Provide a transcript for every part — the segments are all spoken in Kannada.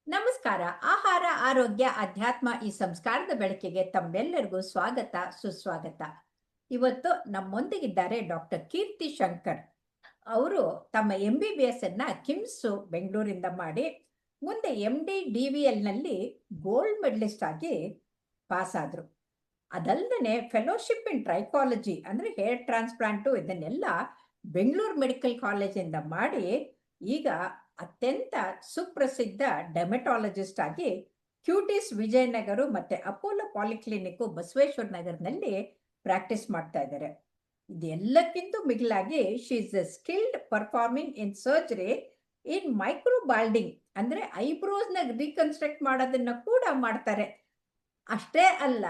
ನಮಸ್ಕಾರ. ಆಹಾರ, ಆರೋಗ್ಯ, ಅಧ್ಯಾತ್ಮ ಈ ಸಂಸ್ಕಾರದ ಬೆಳಕಿಗೆ ತಮ್ಮೆಲ್ಲರಿಗೂ ಸ್ವಾಗತ, ಸುಸ್ವಾಗತ. ಇವತ್ತು ನಮ್ಮೊಂದಿಗಿದ್ದಾರೆ ಡಾಕ್ಟರ್ ಕೀರ್ತಿ ಶಂಕರ್. ಅವರು ತಮ್ಮ MBBS ಅನ್ನ ಕಿಮ್ಸ್ ಬೆಂಗಳೂರಿಂದ ಮಾಡಿ ಮುಂದೆ MD DVL ನಲ್ಲಿ ಗೋಲ್ಡ್ ಮೆಡಲಿಸ್ಟ್ ಆಗಿ ಪಾಸ್ ಆದ್ರು. ಅದಲ್ಲದೆ ಫೆಲೋಶಿಪ್ ಇನ್ ಟ್ರೈಕಾಲಜಿ ಅಂದ್ರೆ ಹೇರ್ ಟ್ರಾನ್ಸ್ಪ್ಲಾಂಟು ಇದನ್ನೆಲ್ಲ ಬೆಂಗಳೂರು ಮೆಡಿಕಲ್ ಕಾಲೇಜಿಂದ ಮಾಡಿ ಈಗ ಅತ್ಯಂತ ಸುಪ್ರಸಿದ್ಧ ಡೆಮಟಾಲಜಿಸ್ಟ್ ಆಗಿ ಕ್ಯೂಟಿಸ್ ವಿಜಯನಗರ ಮತ್ತೆ ಅಪೋಲೋ ಪಾಲಿಕ್ಲಿನಿಕ್ ಬಸವೇಶ್ವರ ನಗರದಲ್ಲಿ ಪ್ರಾಕ್ಟೀಸ್ ಮಾಡ್ತಾ ಇದ್ದಾರೆ. ಇದೆಲ್ಲಕ್ಕಿಂತ ಮಿಗಿಲಾಗಿ she is skilled performing in surgery in micro blading ಅಂದ್ರೆ ಐಬ್ರೋಸ್ ನ ರೀಕನ್ಸ್ಟ್ರಕ್ಟ್ ಮಾಡೋದನ್ನ ಕೂಡ ಮಾಡ್ತಾರೆ. ಅಷ್ಟೇ ಅಲ್ಲ,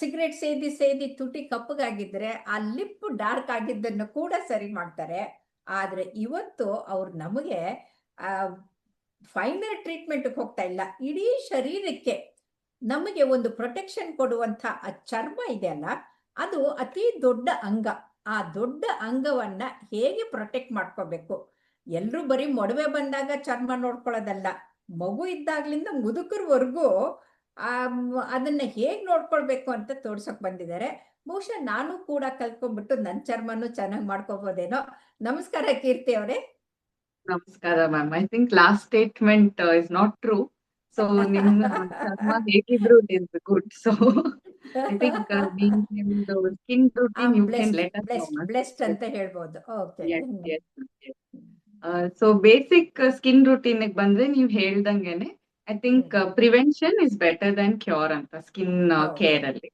ಸಿಗರೇಟ್ ಸೇದಿ ಸೇದಿ ತುಟಿ ಕಪ್ಪಗಾಗಿದ್ರೆ ಆ ಲಿಪ್ ಡಾರ್ಕ್ ಆಗಿದ್ದನ್ನು ಕೂಡ ಸರಿ ಮಾಡ್ತಾರೆ. ಆದ್ರೆ ಇವತ್ತು ಅವ್ರು ನಮಗೆ ಫೈನಲ್ ಟ್ರೀಟ್ಮೆಂಟ್ ಹೋಗ್ತಾ ಇಲ್ಲ, ಇಡೀ ಶರೀರಕ್ಕೆ ನಮಗೆ ಒಂದು ಪ್ರೊಟೆಕ್ಷನ್ ಕೊಡುವಂತ ಆ ಚರ್ಮ ಇದೆಯಲ್ಲ, ಅದು ಅತಿ ದೊಡ್ಡ ಅಂಗ. ಆ ದೊಡ್ಡ ಅಂಗವನ್ನ ಹೇಗೆ ಪ್ರೊಟೆಕ್ಟ್ ಮಾಡ್ಕೋಬೇಕು, ಎಲ್ರೂ ಬರೀ ಮೊಡವೆ ಬಂದಾಗ ಚರ್ಮ ನೋಡ್ಕೊಳ್ಳೋದಲ್ಲ, ಮಗು ಇದ್ದಾಗ್ಲಿಂದ ಮುದುಕರವರೆಗೂ ಅದನ್ನ ಹೇಗ್ ನೋಡ್ಕೊಳ್ಬೇಕು ಅಂತ ತೋರ್ಸಕ್ ಬಂದಿದ್ದಾರೆ. ಬಹುಶಃ ನಾನು ಕೂಡ ಕಲ್ತ್ಕೊಂಡ್ಬಿಟ್ಟು ನನ್ನ ಚರ್ಮನು ಚೆನ್ನಾಗಿ ಮಾಡ್ಕೋಬಹುದೇನೋ. ನಮಸ್ಕಾರ ಕೀರ್ತಿ ಅವರೇ. ನಮಸ್ಕಾರ ma'am. I think last statement is not true. So ನಿಮ್ಮ ಚರ್ಮ ಹೇಗಿದ್ರು it is good. So I think ನಿಮ್ದು skin routine you can let us know. Blessed ಅಂತ ಹೇಳ್ಬೋದು. Okay. So basic skin routine ಬಂದ್ರೆ ನೀವು ಹೇಳ್ದಂಗೆನೆ I think prevention is better than cure ಅಂತ ಸ್ಕಿನ್ ಕೇರ್ ಅಲ್ಲಿ.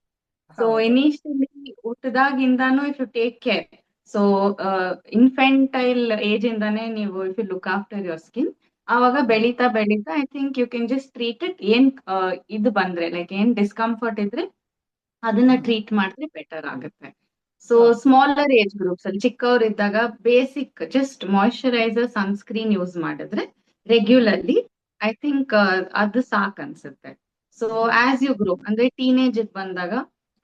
ಸೊ ಇನಿಷಿಯಲಿ ಊಟದಾಗಿಂದಾನು if you take care, so infantile age ಇಂದಾನೆ ನೀವು if you look after your skin, ಆವಾಗ ಬೆಳೀತಾ ಬೆಳೀತಾ I think you can just treat it. ಏನ್ ಇದು ಬಂದ್ರೆ ಲೈಕ್ ಏನ್ ಡಿಸ್ಕಂಫರ್ಟ್ ಇದ್ರೆ ಅದನ್ನ ಟ್ರೀಟ್ ಮಾಡಿದ್ರೆ ಬೆಟರ್ ಆಗುತ್ತೆ. ಸೊ ಸ್ಮಾಲರ್ ಏಜ್ ಗ್ರೂಪ್ಸ್ ಅಲ್ಲಿ ಚಿಕ್ಕವರಿದ್ದಾಗ basic just moisturiser, sunscreen use ಮಾಡಿದ್ರೆ ರೆಗ್ಯುಲರ್ಲಿ ಐ ಥಿಂಕ್ ಅದು ಸಾಕ್ ಅನ್ಸುತ್ತೆ. ಸೊ ಆಸ್ ಯು ಗ್ರೋ ಅಂದ್ರೆ ಟೀನೇಜ್ ಬಂದಾಗ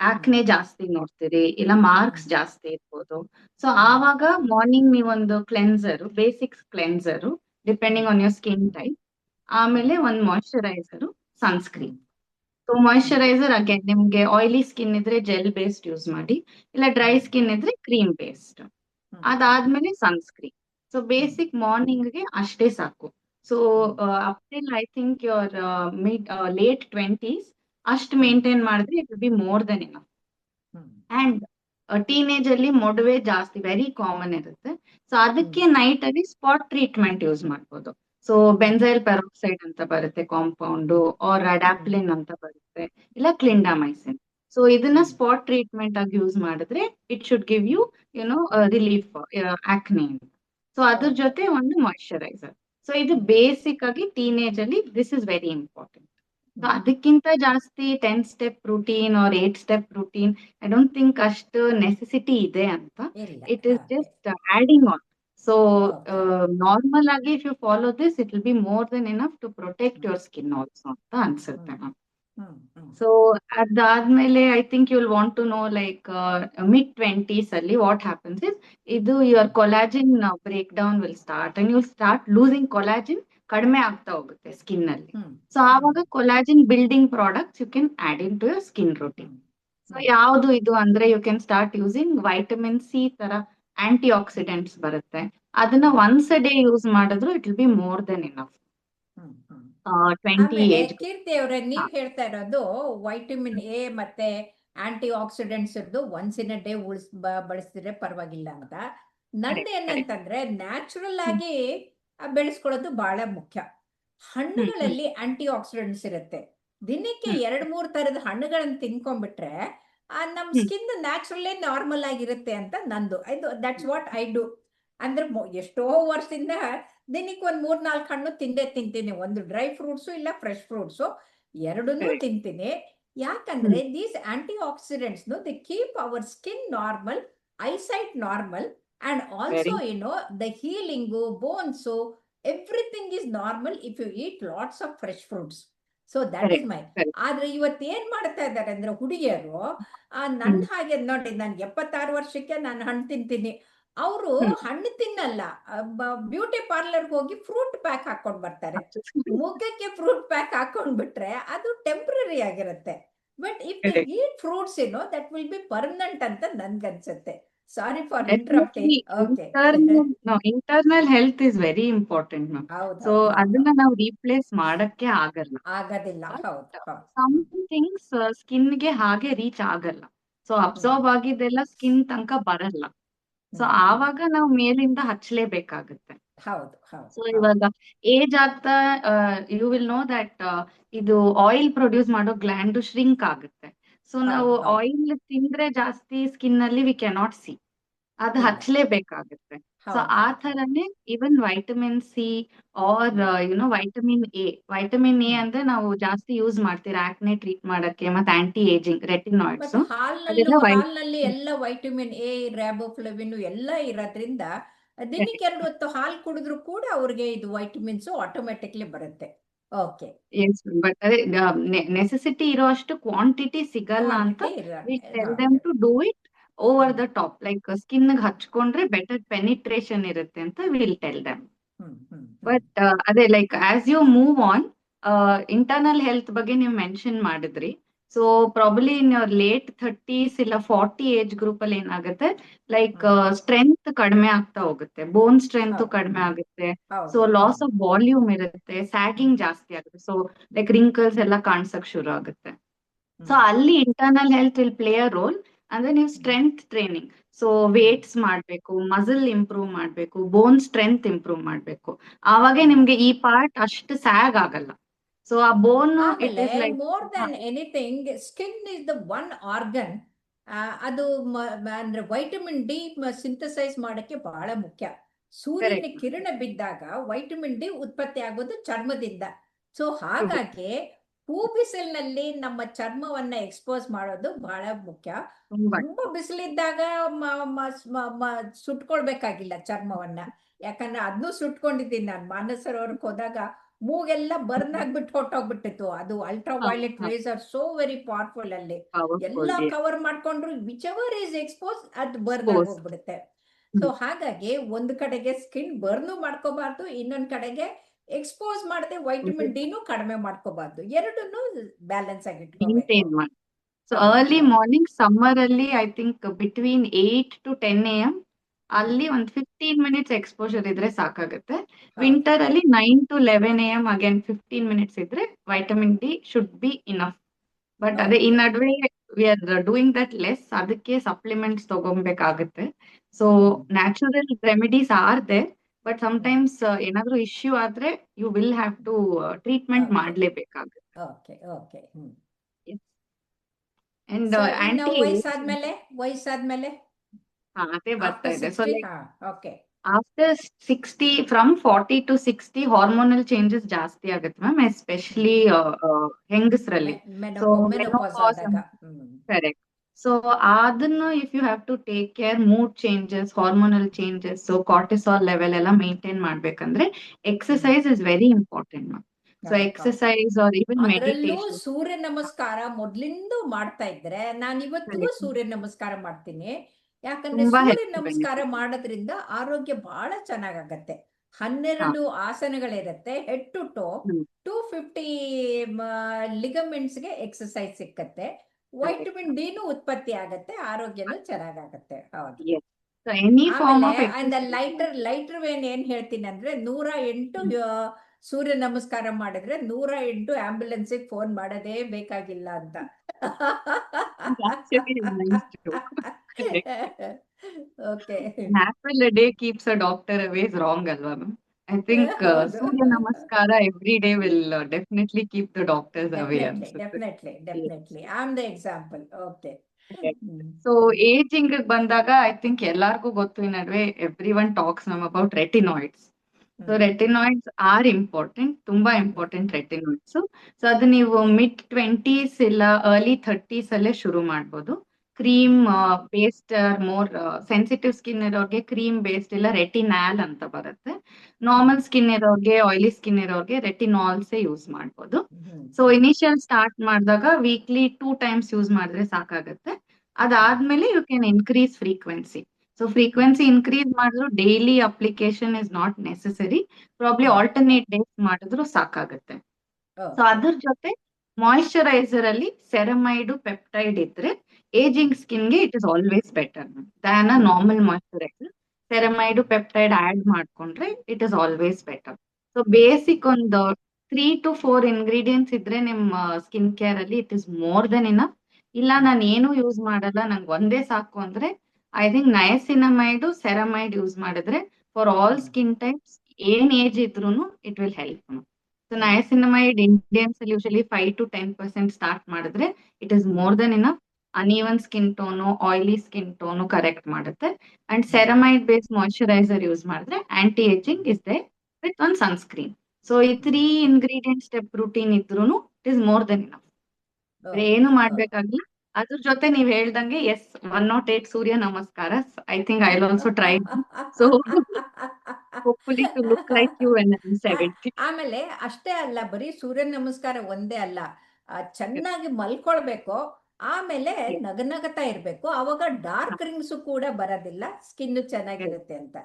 ಆಕ್ನೆ ಜಾಸ್ತಿ ನೋಡ್ತೀರಿ, ಇಲ್ಲ ಮಾರ್ಕ್ಸ್ ಜಾಸ್ತಿ ಇರ್ಬೋದು. ಸೊ ಆವಾಗ ಮಾರ್ನಿಂಗ್ ನೀವೊಂದು cleanser, basics cleanser depending on your skin type, ಆಮೇಲೆ ಒಂದು moisturiser, sunscreen. So moisturiser again ನಿಮ್ಗೆ ಆಯಿಲಿ ಸ್ಕಿನ್ ಇದ್ರೆ ಜೆಲ್ ಬೇಸ್ಡ್ ಯೂಸ್ ಮಾಡಿ, ಇಲ್ಲ ಡ್ರೈ ಸ್ಕಿನ್ ಇದ್ರೆ ಕ್ರೀಮ್ ಬೇಸ್ಡ್. ಅದಾದ್ಮೇಲೆ ಸನ್ಸ್ಕ್ರೀನ್. ಸೊ ಬೇಸಿಕ್ ಮಾರ್ನಿಂಗ್ ಗೆ ಅಷ್ಟೇ ಸಾಕು. So up till I think your late 20s ಅಷ್ಟು ಮೇಂಟೈನ್ ಮಾಡಿದ್ರೆ it will be more than enough. And teenage ಅಲ್ಲಿ ಮೊಡವೆ ಜಾಸ್ತಿ ವೆರಿ ಕಾಮನ್ ಇರುತ್ತೆ. ಸೊ ಅದಕ್ಕೆ ನೈಟ್ ಅಲ್ಲಿ ಸ್ಪಾಟ್ ಟ್ರೀಟ್ಮೆಂಟ್ ಯೂಸ್ ಮಾಡ್ಬೋದು. ಸೊ ಬೆಂಜೈಲ್ ಪೆರಾಕ್ಸೈಡ್ ಅಂತ ಬರುತ್ತೆ ಕಾಂಪೌಂಡ್, ಆರ್ ಅಡಾಪ್ಲಿನ್ ಅಂತ ಬರುತ್ತೆ, ಇಲ್ಲ ಕ್ಲಿಂಡಾಮೈಸಿನ್. ಸೊ ಇದನ್ನ ಸ್ಪಾಟ್ ಟ್ರೀಟ್ಮೆಂಟ್ ಆಗಿ ಯೂಸ್ ಮಾಡಿದ್ರೆ it should give you you know relief acne. So ಅದ್ರ ಜೊತೆ ಒಂದು ಮಾಯಿಶ್ಚರೈಸರ್. ಸೊ ಇದು ಬೇಸಿಕ್ ಆಗಿ ಟೀನೇಜ್ ಅಲ್ಲಿ ದಿಸ್ ಇಸ್ ವೆರಿ ಇಂಪಾರ್ಟೆಂಟ್. ಅದಕ್ಕಿಂತ ಜಾಸ್ತಿ 10 step routine or 8 step routine I don't think ಅಷ್ಟು ನೆಸೆಸಿಟಿ ಇದೆ ಅಂತ. It is just adding on. So normal ಆಗಿ if you follow this it will be more than enough to protect your skin also ಅಂತ ಅನ್ಸುತ್ತೆ. ಸೊ ಅದಾದ್ಮೇಲೆ I think you will want to know like mid-20s ಅಲ್ಲಿ ವಾಟ್ ಹ್ಯಾಪನ್ಸ್ ಇಸ್ ಇದು your collagen break down will start and you start losing collagen. ಕಡಿಮೆ ಆಗ್ತಾ ಹೋಗುತ್ತೆ ಸ್ಕಿನ್ ಅಲ್ಲಿ. ಸೊ ಆವಾಗ collagen building products you can add in to your skin routine. So ಯಾವುದು ಇದು ಅಂದ್ರೆ you can start using vitamin C ತರ ಆಂಟಿ ಆಕ್ಸಿಡೆಂಟ್ಸ್ ಬರುತ್ತೆ. ಅದನ್ನ ಒನ್ಸ್ ಅ ಡೇ ಯೂಸ್ ಮಾಡಿದ್ರು it will be more than enough. 20 age. Keerthi ಅವರೇ, ನೀವ್ ಹೇಳ್ತಾ ಇರೋದು ವೈಟಮಿನ್ ಎ ಮತ್ತೆ ಆಂಟಿ ಆಕ್ಸಿಡೆಂಟ್ಸ್ ಇರ್ದು ಒನ್ಸ್ ಇನ್ ಅ ಡೇ ಬಳಸಿದ್ರೆ ಪರವಾಗಿಲ್ಲ ಅಂತ. ನಂದು ಏನಂತಂದ್ರೆ ನ್ಯಾಚುರಲ್ ಆಗಿ ಬೆಳೆಸ್ಕೊಳ್ಳೋದು ಬಹಳ ಮುಖ್ಯ. ಹಣ್ಣುಗಳಲ್ಲಿ ಆಂಟಿ ಆಕ್ಸಿಡೆಂಟ್ಸ್ ಇರುತ್ತೆ. ದಿನಕ್ಕೆ 2-3 ತರದ ಹಣ್ಣುಗಳನ್ನ ತಿನ್ಕೊಂಡ್ಬಿಟ್ರೆ ನಮ್ ಸ್ಕಿನ್ ನ್ಯಾಚುರಲ್ಲೇ ನಾರ್ಮಲ್ ಆಗಿರುತ್ತೆ ಅಂತ ನಂದು. That's what I do. ಅಂದ್ರೆ ಎಷ್ಟೋ ವರ್ಷದಿಂದ ದಿನಕ್ಕೆ 1-3-4 ಹಣ್ಣು ತಿಂತೀನಿ. ಒಂದು ಡ್ರೈ ಫ್ರೂಟ್ಸು ಇಲ್ಲ ಫ್ರೆಶ್ ಫ್ರೂಟ್ಸು, ಎರಡನ್ನೂ ತಿಂತೀನಿ. ಯಾಕಂದ್ರೆ these antioxidants they keep our skin normal, eyesight normal, and also the healing, bones, everything is normal if you eat lots of fresh fruits. So that is my. ಆದ್ರೆ ಇವತ್ತು ಏನ್ ಮಾಡ್ತಾ ಇದ್ದಾರೆ ಅಂದ್ರೆ ಹುಡುಗಿಯರು, ನನ್ನ ಹಾಗೆ ನೋಡಿ, ನಾನು 76 ವರ್ಷಕ್ಕೆ ನಾನು ಹಣ್ಣು ತಿಂತೀನಿ, ಅವರು ಹ್ಮ್. ಹಣ್ಣು ತಿನ್ನಲ್ಲ, ಬ್ಯೂಟಿ ಪಾರ್ಲರ್ಗೆ ಹೋಗಿ ಫ್ರೂಟ್ ಪ್ಯಾಕ್ ಹಾಕೊಂಡು ಬರ್ತಾರೆ. ಮುಖಕ್ಕೆ ಫ್ರೂಟ್ ಪ್ಯಾಕ್ ಹಾಕೊಂಡ್ಬಿಟ್ರೆ ಅದು ಟೆಂಪ್ರರಿ ಆಗಿರುತ್ತೆ. But if they Correct. Eat fruits that will be permanent ಅಂತ ನನ್ಗನ್ಸುತ್ತೆ. Sorry for interrupting. Definitely, okay. internal health is very important, ma'am. So ಹೌದೌದು, ಹೌದು, ಅದನ್ನ ನಾವು ರೀಪ್ಲೇಸ್ ಮಾಡಕ್ಕೆ ಆಗಲ್ಲ. ಆಗೋದಿಲ್ಲ. But ಹೌದು, ಹೌದು. some things skin ಗೆ ಹಾಗೆ ರೀಚ್ ಆಗಲ್ಲ. ಸೊ ಅಬ್ಸಾರ್ಬ್ ಆಗಿದ್ದೆಲ್ಲ ಸ್ಕಿನ್ ತನಕ ಬರಲ್ಲ. ಸೊ ಆವಾಗ ನಾವು ಮೇಲಿಂದ ಹಚ್ಚಲೇಬೇಕಾಗುತ್ತೆ. ಹೌದು, ಹೌದು, ಸೊ ಹೌದು. ಇವಾಗ ಏಜ್ ಆಗ್ತಾ ಯು ವಿಲ್ ನೋ ದಟ್ ಇದು ಆಯಿಲ್ ಪ್ರೊಡ್ಯೂಸ್ ಮಾಡೋ ಗ್ಲ್ಯಾಂಡ್ ಶ್ರಿಂಕ್ ಆಗುತ್ತೆ. ಸೊ ನಾವು ಹೌದು, ಹೌದು, ಆಯಿಲ್ ತಿಂದ್ರೆ ಜಾಸ್ತಿ ಸ್ಕಿನ್ ಅಲ್ಲಿ ವಿ ಕ್ಯಾನಾಟ್ ಸಿ, ಅದು ಇಲ್ಲ. ಹಚ್ಚಲೇಬೇಕಾಗುತ್ತೆ. ಸೊ ಹೌದು, ಆ ಹೌದು, ಹೌದು. ಥರನೇ even vitamin C or vitamin A. Vitamin A ಅಂದ್ರೆ ನಾವು ಜಾಸ್ತಿ ಯೂಸ್ ಮಾಡ್ತೀರಾ ಆಕ್ನೆ ಟ್ರೀಟ್ ಮಾಡಕ್ಕೆ, ಮತ್ತೆ ಆಂಟಿ ಏಜಿಂಗ್, ರೆಟಿನಾಯ್ಡ್ಸ್, ಮತ್ತೆ ಅದೆಲ್ಲ ಹಾಲ್ನಲ್ಲಿ ಎಲ್ಲ ವೈಟಮಿನ್ ಎ, ರ್ಯಾಬೋಫ್ಲವಿನ್ ಎಲ್ಲ ಇರೋದ್ರಿಂದ ದಿನಕ್ಕೆ 2 ಹೊತ್ತು ಹಾಲು ಕುಡಿದ್ರು ಕೂಡ ಅವ್ರಿಗೆ ಇದು ವೈಟಮಿನ್ಸ್ ಆಟೋಮೆಟಿಕ್ಲಿ ಬರುತ್ತೆ. ಓಕೆ. ಎಸ್, ಬಟ್ ಅದೇ ನೆಸೆಸಿಟಿ ಇರೋ ಅಷ್ಟು ಕ್ವಾಂಟಿಟಿ ಸಿಗಲ್ಲ ಅಂತ quantity we tell them to do it over the top. Like skin ಹಚ್ಕೊಂಡ್ರೆ ಬೆಟರ್ ಪೆನಿಟ್ರೇಷನ್ ಇರುತ್ತೆ ಅಂತ ವಿಲ್ ಟೆಲ್ ದೆಮ್. ಬಟ್ ಅದೇ like as you move on, internal health ಬಗ್ಗೆ ನೀವು ಮೆನ್ಷನ್ ಮಾಡಿದ್ರಿ. So probably in your late 30s ಇಲ್ಲ 40 ಏಜ್ ಗ್ರೂಪ್ ಅಲ್ಲಿ ಏನಾಗುತ್ತೆ, ಲೈಕ್ ಸ್ಟ್ರೆಂತ್ ಕಡಿಮೆ ಆಗ್ತಾ ಹೋಗುತ್ತೆ, ಬೋನ್ ಸ್ಟ್ರೆಂತ್ ಹೌದು, ಕಡಿಮೆ ಆಗುತ್ತೆ. ಹೌದು. ಸೊ ಲಾಸ್ ಆಫ್ ವಾಲ್ಯೂಮ್ ಇರುತ್ತೆ, ಸ್ಯಾಗಿಂಗ್ ಜಾಸ್ತಿ ಆಗುತ್ತೆ. ಸೊ ಲೈಕ್ ರಿಂಕಲ್ಸ್ ಎಲ್ಲ ಕಾಣಿಸಕ್ ಶುರು ಆಗುತ್ತೆ. ಸೊ ಅಲ್ಲಿ internal health will play a role. ಅಂದ್ರೆ ನೀವು ಸ್ಟ್ರೆಂತ್ ಟ್ರೈನಿಂಗ್, ಸೊ ವೇಟ್ಸ್ ಮಾಡ್ಬೇಕು, ಮಸಲ್ ಇಂಪ್ರೂವ್ ಮಾಡ್ಬೇಕು, ಬೋನ್ ಸ್ಟ್ರೆಂತ್ ಇಂಪ್ರೂವ್ ಮಾಡ್ಬೇಕು. ಆವಾಗೆ ನಿಮ್ಗೆ ಈ ಪಾರ್ಟ್ ಅಷ್ಟು ಸ್ಯಾಗ್ ಆಗಲ್ಲ. ಸೊ ಆ ಬೋನ್ ಇಟ್ ಆಮೇಲೆ is like more than anything skin is the one organ. ಅದು ಅಂದ್ರೆ ವೈಟಮಿನ್ ಡಿ ಸಿಂಥಸೈಸ್ ಮಾಡಕ್ಕೆ ಬಹಳ ಮುಖ್ಯ. ಸೂರ್ಯನ ಕರೆಕ್ಟ್. ಕಿರಣ ಬಿದ್ದಾಗ ವೈಟಮಿನ್ ಡಿ ಉತ್ಪತ್ತಿ ಆಗೋದು ಚರ್ಮದಿಂದ. ಸೊ ಹಾಗಾಗಿ ಹೂ ಬಿಸಿಲಿನಲ್ಲಿ ನಮ್ಮ ಚರ್ಮವನ್ನ ಎಕ್ಸ್ಪೋಸ್ ಮಾಡೋದು ಬಹಳ ಮುಖ್ಯ. ತುಂಬಾ ತುಂಬಾ ಬಿಸಿಲಿದ್ದಾಗ ಸುಟ್ಕೊಳ್ಬೇಕಾಗಿಲ್ಲ ಚರ್ಮವನ್ನ. ಯಾಕಂದ್ರೆ ಅದನ್ನು ಸುಟ್ಕೊಂಡಿದ್ದೀನಿ ನಾನು. ಮಾನಸರೋವರಕ್ಕೆ ಹೋದಾಗ ಮೂಗೆಲ್ಲ ಬರ್ನ್ ಆಗ್ಬಿಟ್ಟು ಹೊಟ್ಟೋಗ್ಬಿಟ್ಟಿತ್ತು. ಅದು ultra violet race are so very powerful. ಅಲ್ಲಿ ಎಲ್ಲ ಪವರ್ಫುಲ್. ಕವರ್ ಮಾಡ್ಕೊಂಡ್ರು ವಿಚ್ ಎವರ್ ಈಸ್ ಎಕ್ಸ್ಪೋಸ್ ಅದು ಬರ್ನ್ ಆಗಿ ಹೋಗ್ಬಿಡುತ್ತೆ. ಸೊ ಹಾಗಾಗಿ ಒಂದು ಕಡೆಗೆ ಸ್ಕಿನ್ ಬರ್ನು ಮಾಡ್ಕೋಬಾರ್ದು, ಇನ್ನೊಂದ್ ಕಡೆಗೆ ಎಕ್ಸ್ಪೋಸ್ ಮಾಡದೆ ವೈಟಮಿನ್ ಡಿನೂ ಕಡಿಮೆ ಮಾಡ್ಕೋಬಾರ್ದು. ಎರಡನ್ನೂ ಬ್ಯಾಲೆನ್ಸ್ ಆಗಿ ಇಟ್ಕೋಬೇಕು. ಮೇಂಟೈನ್ ಮಾಡಿ. ಸೊ ಹೌದು, ಅರ್ಲಿ ಹೌದು. ಮಾರ್ನಿಂಗ್ ಸಮ್ಮರ್ ಅಲ್ಲಿ I think between 8 to 10 AM ಅಲ್ಲಿ ಒಂದು 15 ಮಿನಿಟ್ಸ್ ಎಕ್ಸ್ಪೋಜರ್ ಇದ್ರೆ ಸಾಕಾಗುತ್ತೆ. ಹೌದು, ವಿಂಟರ್ ಅಲ್ಲಿ 9 to 11 AM ಅಗೇನ್ 15 ಮಿನಿಟ್ಸ್ ಇದ್ರೆ vitamin D should be enough. But ಅದೇ ಈ ಓಕೆ. ನಡುವೆ we are doing that less, ಅದಕ್ಕೆ ಸಪ್ಲಿಮೆಂಟ್ಸ್ ತಗೊಬೇಕಾಗುತ್ತೆ. So natural remedies are there, but sometimes ಏನಾದ್ರೂ ಇಶ್ಯೂ ಆದ್ರೆ you will have to treatment okay, ಮಾಡ್ಲೇಬೇಕಾಗುತ್ತೆ. Okay, okay. ಅಂಡ್ ಸೊ ಇನ್ನು ಆಂಟಿ ವಯಸ್ಸಾದ್ಮೇಲೆ ಅದೇ ಬರ್ತಾ ಆಫ್ಟರ್ ಇದೆ. So 60. Like okay. After 60, from 40 to 60 hormonal changes ಜಾಸ್ತಿ ಆಗುತ್ತೆ ma'am, especially ಹೆಂಗಸರಲ್ಲಿ. So menopause menopause ಆದಾಗ. ಕರೆಕ್ಟ್. ಸೊ ಅದನ್ನು if you have to take care, mood changes, hormonal changes, so cortisol level ಎಲ್ಲ ಮೇಂಟೈನ್ ಮಾಡ್ಬೇಕಂದ್ರೆ exercise is very important ma'am. So exercise are even ಅದರಲ್ಲೂ ಮೆಡಿಟೇಷನ್. ಸೂರ್ಯ ನಮಸ್ಕಾರ ಮೊದ್ಲಿಂದ ಮಾಡ್ತಾ ಇದ್ರೆ ನಾನು ಇವತ್ತಿಗೂ ಸೂರ್ಯ ನಮಸ್ಕಾರ ಮಾಡ್ತೀನಿ. ಯಾಕಂದ್ರೆ ತುಂಬಾ ಸೂರ್ಯ ಹೆಲ್ತ್ ನಮಸ್ಕಾರ ಬೆನಿಫಿಟ್. ಮಾಡೋದ್ರಿಂದ ಆರೋಗ್ಯ ಬಹಳ ಚೆನ್ನಾಗಾಗತ್ತೆ. 12 ಆಸನಗಳಿರುತ್ತೆ. ಹೆಡ್ ಟು ಟೋ 250 ಲಿಗಮೆಂಟ್ಸ್ಗೆ ಎಕ್ಸಸೈಸ್ ಸಿಕ್ಕತ್ತೆ. ವೈಟಮಿನ್ ಡಿನೂ ಉತ್ಪತ್ತಿ ಆಗತ್ತೆ, ಆರೋಗ್ಯನೂ ಚೆನ್ನಾಗಾಗತ್ತೆ. ಹೌದು. ಸೊ ಎನಿ ಫಾರ್ಮ್ ಆಫ್ ಆಮೇಲೆ ಲೈಟರ್ ವೇನ್ ಏನ್ ಹೇಳ್ತೀನಿ ಅಂದ್ರೆ 108 ಸೂರ್ಯ ನಮಸ್ಕಾರ ಮಾಡಿದ್ರೆ 108 ಆಂಬ್ಯುಲೆನ್ಸಿಗೆ ಫೋನ್ ಮಾಡೋದೇ ಬೇಕಾಗಿಲ್ಲ ಅಂತ. Okay. Apple a day keeps a doctor away is wrong ಅಲ್ವಾ ಮ್ಯಾಮ್? I think Surya namaskar every day will definitely keep the doctors away ಅನ್ಸುತ್ತೆ. Definitely I am the example. Okay. So ageing ಬಂದಾಗ ಐ ಥಿಂಕ್ ಎಲ್ಲಾರ್ಗೂ ಗೊತ್ತು, ಈ ನಡುವೆ ಎವ್ರಿ ಒನ್ ಟಾಕ್ಸ್ ನಮ್ about retinoids. So retinoids are important, ತುಂಬಾ ಇಂಪಾರ್ಟೆಂಟ್ ರೆಟಿನಾಯ್ಡ್ಸ್. ಸೊ ಅದು ನೀವು mid-20s ಇಲ್ಲ early 30s ಅಲ್ಲೇ ಶುರು ಮಾಡ್ಬೋದು. Cream based more sensitive skin ಇರೋರಿಗೆ ಕ್ರೀಮ್ ಬೇಸ್ಡ್ ಇಲ್ಲ ರೆಟಿನಾಲ್ ಅಂತ ಬರುತ್ತೆ. ನಾರ್ಮಲ್ ಸ್ಕಿನ್ ಇರೋರಿಗೆ, ಆಯಿಲಿ ಸ್ಕಿನ್ ಇರೋರಿಗೆ ರೆಟಿನಾಲ್ಸೇ ಯೂಸ್ ಮಾಡ್ಬೋದು. ಸೊ ಇನಿಷಿಯಲ್ ಸ್ಟಾರ್ಟ್ ಮಾಡಿದಾಗ ವೀಕ್ಲಿ 2 times ಯೂಸ್ ಮಾಡಿದ್ರೆ ಸಾಕಾಗುತ್ತೆ. ಅದಾದ್ಮೇಲೆ you can increase frequency. So frequency increase ಮಾಡಿದ್ರು daily application is not necessary. Probably alternate days ಮಾಡಿದ್ರು ಸಾಕಾಗುತ್ತೆ. So okay. ಅದ್ರ ಜೊತೆ ಮಾಯಿಶ್ಚರೈಸರ್ ಅಲ್ಲಿ ಸೆರಮೈಡ್ ಪೆಪ್ಟೈಡ್ ಇದ್ರೆ ಏಜಿಂಗ್ ಸ್ಕಿನ್ಗೆ it is always better than a normal moisturiser. Ceramide peptide add ಮಾಡ್ಕೊಂಡ್ರೆ it is always better. So basic ಒಂದು 3 to 4 ಇಂಗ್ರೀಡಿಯೆಂಟ್ಸ್ ಇದ್ರೆ ನಿಮ್ಮ ಸ್ಕಿನ್ ಕೇರ್ ಅಲ್ಲಿ it is more than enough. ಇಲ್ಲ ನಾನು ಏನು ಯೂಸ್ ಮಾಡಲ್ಲ ನಂಗೆ ಒಂದೇ ಸಾಕು ಅಂದ್ರೆ I think niacinamide ceramide use ಮಾಡಿದ್ರೆ ಫಾರ್ ಆಲ್ ಸ್ಕಿನ್ ಟೈಪ್ಸ್ ಏನ್ ಏಜ್ ಇದ್ರೂ it will help. So niacinamide Indians ಅಲ್ಲಿ ಯೂಶಲಿ 5 to 10% ಸ್ಟಾರ್ಟ್ ಮಾಡಿದ್ರೆ it is more than enough. Uneven skin tone oily skin tone correct ಮಾಡುತ್ತೆ. ಅಂಡ್ ಸೆರಮೈಡ್ ಬೇಸ್ಡ್ ಮಾಯಿಶ್ಚರೈಸರ್ ಯೂಸ್ ಮಾಡಿದ್ರೆ aunty ageing is they with one sunscreen. So ಈ 3 ಇಂಗ್ರೀಡಿಯೆಂಟ್ ಸ್ಟೆಪ್ ರೂಟೀನ್ ಇದ್ರೂ it is more than enough. ಏನು ಮಾಡ್ಬೇಕಾಗಿಲ್ಲ. ಅದ್ರ ಜೊತೆ ನೀವ್ ಹೇಳ್ದಂಗೆ S 108 surya namaskara. I think I also try. So hopefully to look like you when I am 70. ಆಮೇಲೆ ಅಷ್ಟೇ ಅಲ್ಲ, ಬರೀ ಸೂರ್ಯ ನಮಸ್ಕಾರ ಒಂದೇ ಅಲ್ಲ, ಚೆನ್ನಾಗಿ ಮಲ್ಕೊಳ್ಬೇಕು, ಆಮೇಲೆ Yes. ನಗನಗತಾ ಇರ್ಬೇಕು, ಅವಾಗ ಡಾರ್ಕ್ ರಿಂಗ್ಸ್ ಕೂಡ ಬರೋದಿಲ್ಲ, ಸ್ಕಿನ್ ಚೆನ್ನಾಗಿರುತ್ತೆ ಅಂತ.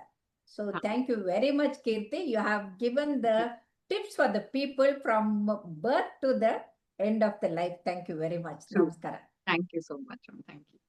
So thank you very much Keerthi, you have given the tips for the people from birth to the end of the life. Thank you very much. True. ನಮಸ್ಕಾರ. Thank you so much. Thank you.